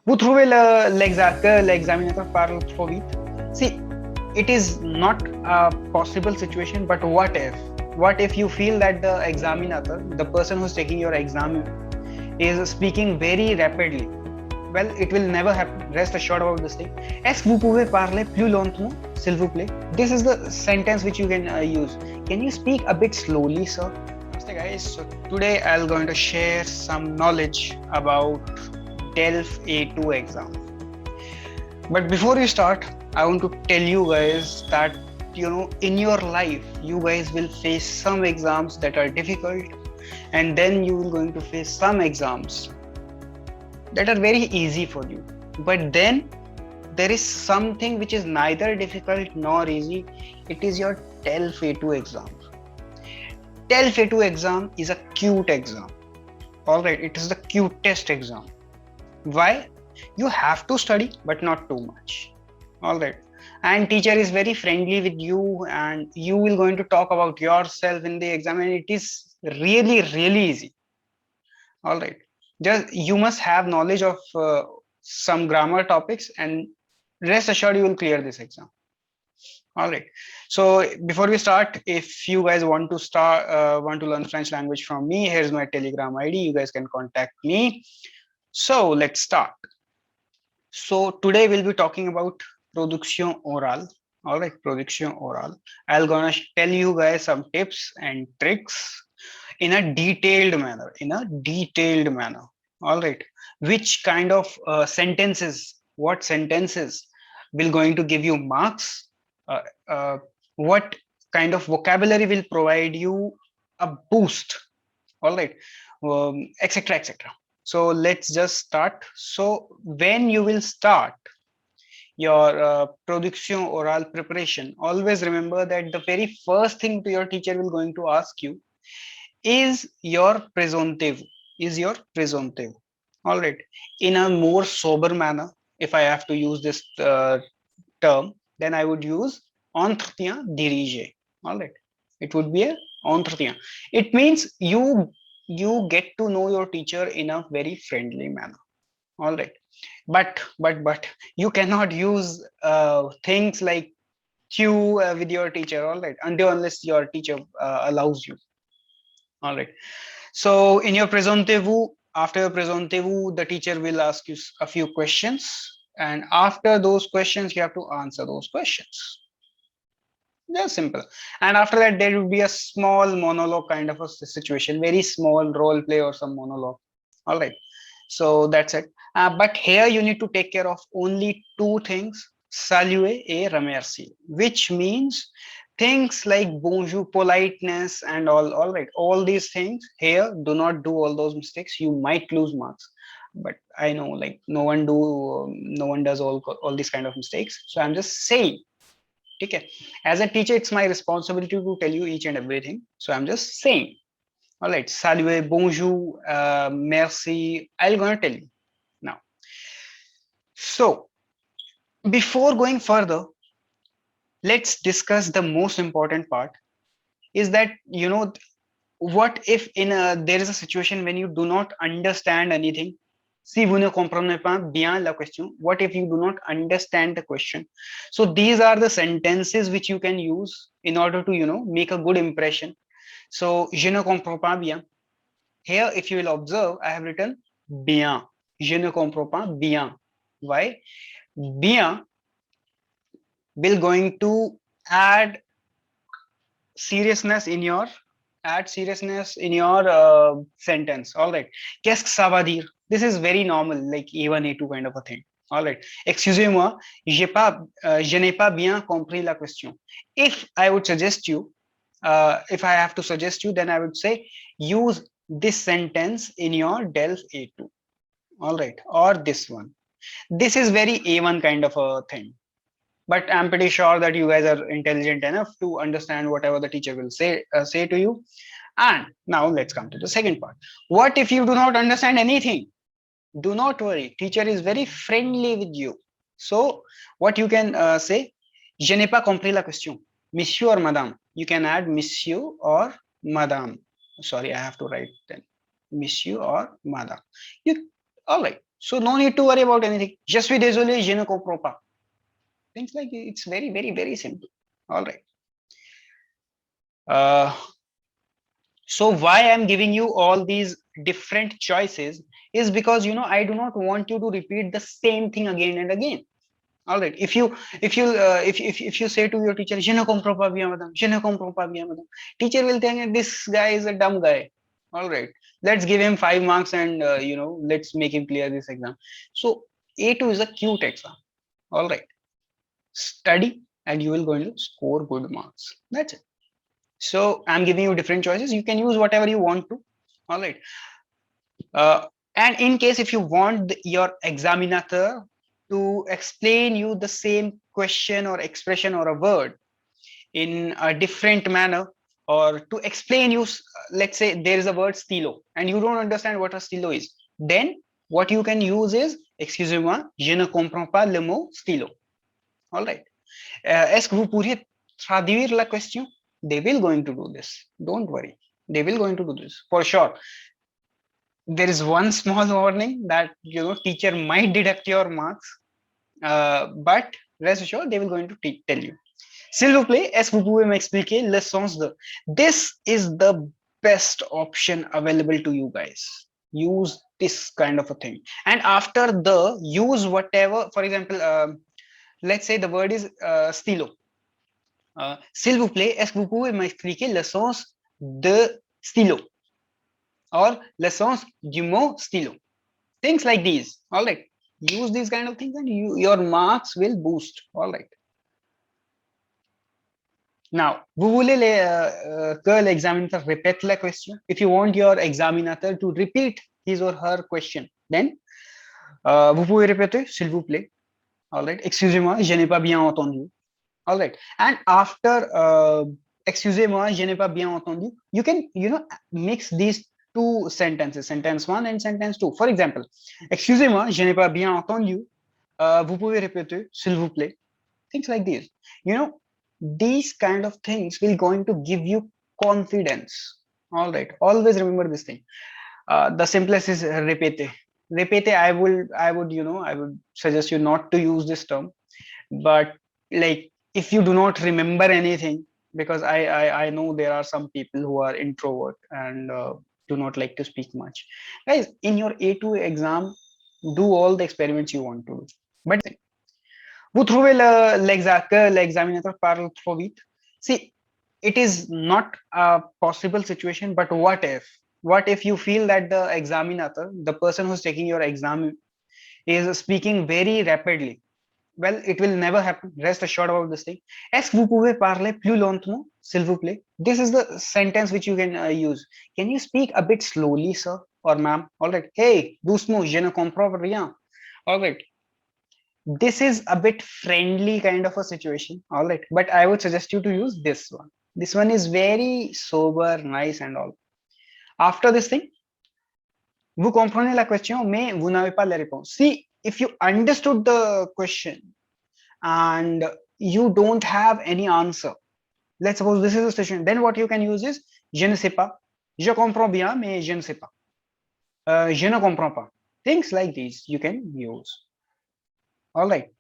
Vous trouvez que l'examinateur parle trop vite? See, it is not a possible situation, but what if? What if you feel that the examiner, the person who's taking your exam, is speaking very rapidly? Well, it will never happen. Rest assured about this thing. Est-ce que vous pouvez parler plus lentement, s'il vous plaît? This is the sentence which you can use. Can you speak a bit slowly, sir? Namaste, guys. So today I'm going to share some knowledge about Delf A2 exam. But before we start, I want to tell you guys that in your life you guys will face some exams that are difficult, and then you will going to face some exams that are very easy for you. But then there is something which is neither difficult nor easy. It is your Delf A2 exam. Delf A2 exam is a cute exam. Alright, it is the cutest exam. Why? You have to study, but not too much. Alright. And teacher is very friendly with you, and you will going to talk about yourself in the exam, and it is really, really easy. Alright. Just you must have knowledge of some grammar topics, and rest assured you will clear this exam. Alright. So before we start, if you guys want to learn French language from me, here's my Telegram ID. You guys can contact me. So let's start. So today we'll be talking about production orale. All right, production orale. I'm gonna tell you guys some tips and tricks in a detailed manner. All right, which kind of sentences? What sentences will going to give you marks? What kind of vocabulary will provide you a boost? All right, etc. etc. So let's just start. So when you will start your production oral preparation, always remember that the very first thing your teacher will going to ask you is your presumptive. All right. In a more sober manner, if I have to use this term, then I would use entretien dirigé. All right. It would be a entretien. It means you get to know your teacher in a very friendly manner. All right. But you cannot use things like you with your teacher. All right. Unless your teacher allows you. All right. So in your présenté-vous, after your présenté-vous, the teacher will ask you a few questions, and after those questions you have to answer those questions. Just simple. And after that there will be a small monologue kind of a situation, very small role play or some monologue. All right. So that's it. But here you need to take care of only two things: saluer et remercier, which means things like bonjour, politeness, and all right, all these things. Here, do not do all those mistakes. You might lose marks, but I know like no one does all these kind of mistakes. So I'm just saying. Okay, as a teacher, it's my responsibility to tell you each and everything. So I'm just saying. All right, saluer, bonjour, merci. I'm gonna tell you now. So before going further, let's discuss the most important part. Is that what if there is a situation when you do not understand anything? Si vous ne comprenez pas bien la question, what if you do not understand the question? So these are the sentences which you can use in order to make a good impression. So je ne comprends pas bien. Here, if you will observe, I have written bien. Je ne comprends pas bien. Why? Bien will going to add seriousness in your sentence. All right. Qu'est-ce que ça va dire? This is very normal, like A1, A2 kind of a thing. All right. Excusez-moi, je n'ai pas bien compris la question. If I would suggest you, if I have to suggest you, then I would say use this sentence in your Delf A2. All right. Or this one. This is very A1 kind of a thing. But I'm pretty sure that you guys are intelligent enough to understand whatever the teacher will say to you. And now let's come to the second part. What if you do not understand anything? Do not worry. Teacher is very friendly with you. So what you can say, je n'ai pas compris la question. Monsieur or madame. You can add monsieur or madame. Sorry, I have to write then. Monsieur or madame. All right. So no need to worry about anything. Je suis désolé, je ne comprends pas. Things like it's very, very, very simple. All right. So why I'm giving you all these different choices is because I do not want you to repeat the same thing again and again. All right. If you say to your teacher, je ne comprends pas bien, madame, je ne comprends pas bien, madame, teacher will think this guy is a dumb guy. All right. Let's give him 5 marks and let's make him clear this exam. So A2 is a cute exam. All right. Study and you will going to score good marks. That's it. So I'm giving you different choices. You can use whatever you want to. All right. And in case if you want your examiner to explain you the same question or expression or a word in a different manner, or to explain you, let's say there is a word stylo and you don't understand what a stylo is, then what you can use is, excusez-moi, je ne comprends pas le mot stylo. All right. Est-ce que vous pourriez traduire la question? They will going to do this. Don't worry. They will going to do this for sure. There is one small warning that teacher might deduct your marks, but rest assured they will going to tell you. S'il vous plaît, est-ce que vous pouvez m'expliquer le sens de? This is the best option available to you guys. Use this kind of a thing, and after the use whatever. For example, let's say the word is stylo. S'il vous plaît, est-ce que vous pouvez m'expliquer le sens de stylo? Or le sens du mot stylo. Things like these. All right. Use these kind of things and your marks will boost. All right. Now, vous voulez que l'examinateur répète la question? If you want your examiner to repeat his or her question, then vous pouvez répéter, s'il vous plaît. All right. Excusez-moi, je n'ai pas bien entendu. All right. And after excusez-moi, je n'ai pas bien entendu, you can mix these two sentences, sentence 1 and sentence 2. For example, excusez-moi, je n'ai pas bien entendu. Vous pouvez répéter, s'il vous plaît. Things like this. These kind of things will going to give you confidence. All right. Always remember this thing. The simplest is répéter. Répéter, I would suggest you not to use this term. But like, if you do not remember anything, because I know there are some people who are introvert and do not like to speak much. Guys, in your A2 exam, do all the experiments you want to do. But vous trouvez que l'examinateur parle trop vite? See, it is not a possible situation, but what if you feel that the examiner, the person who's taking your exam, is speaking very rapidly? Well, it will never happen. Rest assured about this thing. Est-ce que vous pouvez parler plus lentement, s'il vous plaît? This is the sentence which you can use. Can you speak a bit slowly, sir or ma'am? All right. Hey, doucement, je ne comprends rien. All right. This is a bit friendly kind of a situation. All right. But I would suggest you to use this one. This one is very sober, nice and all. After this thing, vous comprenez la question, mais vous n'avez pas la réponse. See, if you understood the question and you don't have any answer, let's suppose this is the situation, then what you can use is je ne sais pas, je comprends bien, mais je ne sais pas, je ne comprends pas. Things like these you can use. All right.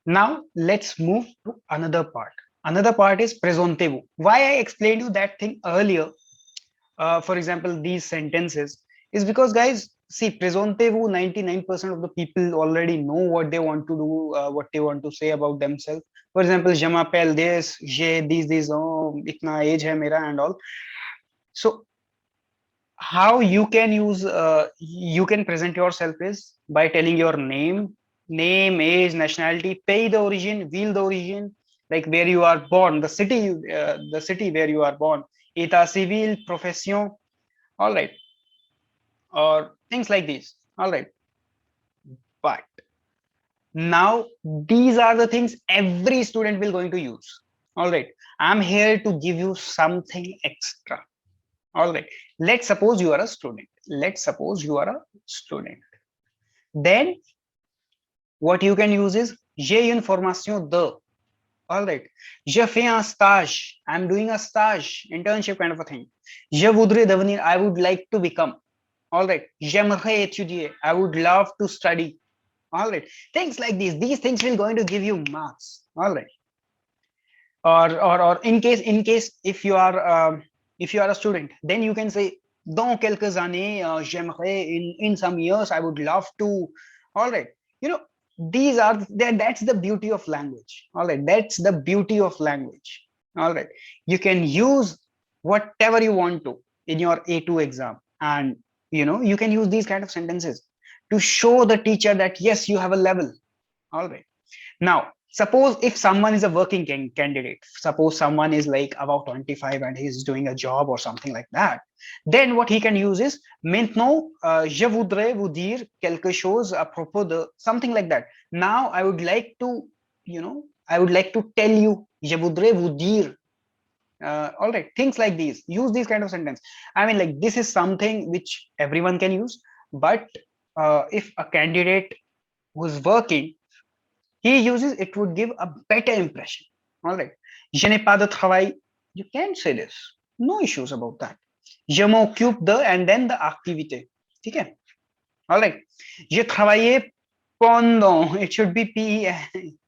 Now let's move to another part. Another part is présentez-vous. Why I explained you that thing earlier, for example, these sentences, is because, guys, see, présentez-vous, 99% of the people already know what they want to do, what they want to say about themselves. For example, je m'appelle this, j'ai this, oh, itna age hai mera and all. So how you can use, you can present yourself is by telling your name, age, nationality, pays d'origine, ville d'origine, like where you are born, the city where you are born, état civil, profession. All right. Or things like these. All right. But now these are the things every student will going to use. All right. I'm here to give you something extra. All right. Let's suppose you are a student. Then what you can use is j'ai une formation de. All right. Je fais un stage. I'm doing a stage, internship kind of a thing. Je voudrais devenir, I would like to become. All right. J'aimerais étudier. I would love to study. All right. Things like these things will going to give you marks. All right. Or in case if you are a student, then you can say dans quelques années, j'aimerais in some years I would love to. All right. You know, these are that's the beauty of language. All right. That's the beauty of language. All right. You can use whatever you want to in your A2 exam, and you can use these kind of sentences to show the teacher that yes, you have a level. All right. Now, suppose if someone is a working candidate, suppose someone is like about 25 and he's doing a job or something like that, then what he can use is maintenant, je voudrais vous dire quelque chose à propos de something like that. Now, I would like to, I would like to tell you, je voudrais vous dire. All right, things like these. Use these kind of sentence. I mean, like this is something which everyone can use, but if a candidate who's working he uses, it would give a better impression. All right. Je n'ai pas de travail. You can say this. No issues about that. Je m'occupe de and then the activité. Okay. All right. Je travaillais pendant. It should be P.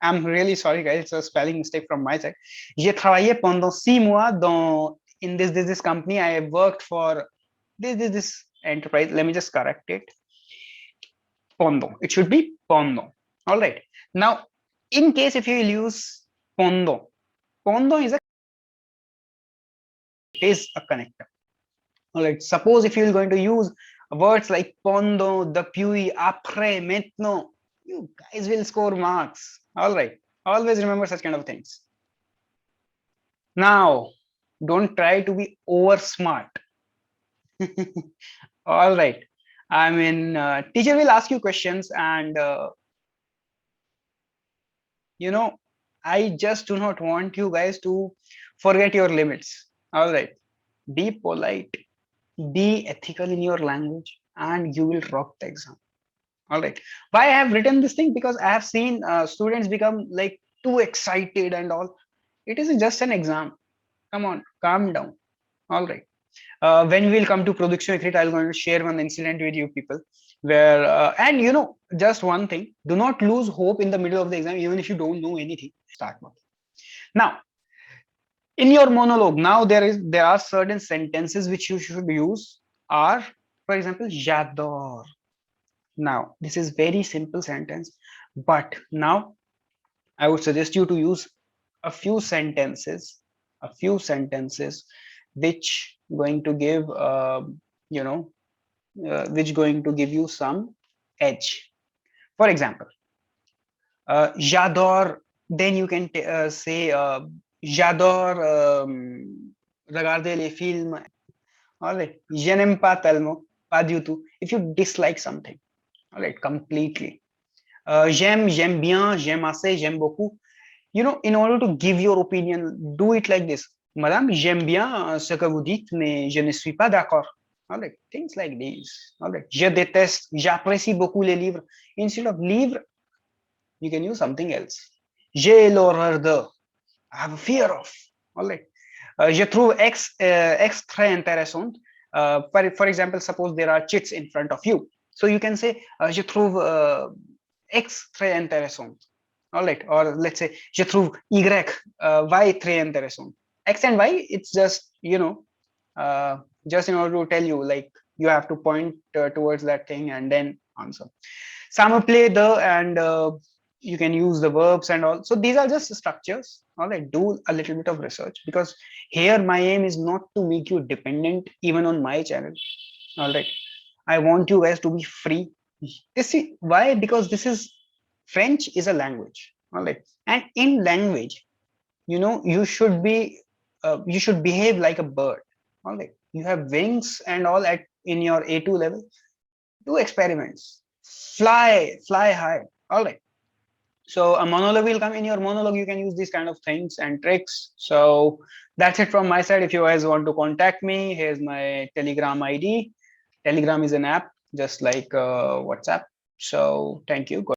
I'm really sorry, guys. It's a spelling mistake from my side. J'ai travaillé pendant 6 mois dans in this company. I have worked for this enterprise. Let me just correct it. Pendant. It should be pendant. All right. Now, in case if you will use pendant is a connector. All right. Suppose if you are going to use words like pendant, depuis, après, maintenant, you guys will score marks. All right. Always remember such kind of things. Now, don't try to be over smart. All right. I mean, teacher will ask you questions and I just do not want you guys to forget your limits. All right. Be polite, be ethical in your language, and you will rock the exam. All right. Why I have written this thing? Because I have seen students become like too excited and all. It is just an exam. Come on, calm down. All right. When we will come to production ecrite, I'm going to share one incident with you people where and just one thing, do not lose hope in the middle of the exam even if you don't know anything. Start working. Now in your monologue, now there are certain sentences which you should use are, for example, j'adore. Now this is very simple sentence, but now I would suggest you to use a few sentences which going to give which going to give you some edge. For example, j'adore, then you can say j'adore regarder les films. All right. Je n'aime pas tellement, pas du tout. If you dislike something, all right, completely. J'aime bien, j'aime assez, j'aime beaucoup. In order to give your opinion, do it like this. Madame, j'aime bien ce que vous dites, mais je ne suis pas d'accord. All right, things like these. All right, je déteste, j'apprécie beaucoup les livres. Instead of livre, you can use something else. J'ai l'horreur de. I have a fear of. All right. Je trouve X très intéressante. For example, suppose there are chits in front of you. So you can say, je trouve X très intéressante. All right. Or let's say, je trouve Y, Y très intéressant. X and Y, it's just, just in order to tell you, like, you have to point towards that thing and then answer. Ça me plaît de, and you can use the verbs and all. So these are just structures. All right. Do a little bit of research, because here my aim is not to make you dependent even on my channel. All right. I want you guys to be free. See why? Because this is French is a language. All right. And in language, you should be you should behave like a bird. All right. You have wings and all at in your A2 level. Do experiments. Fly high. All right. So a monologue will come. In your monologue, you can use these kind of things and tricks. So that's it from my side. If you guys want to contact me, here's my Telegram ID. Telegram is an app just like WhatsApp. So thank you.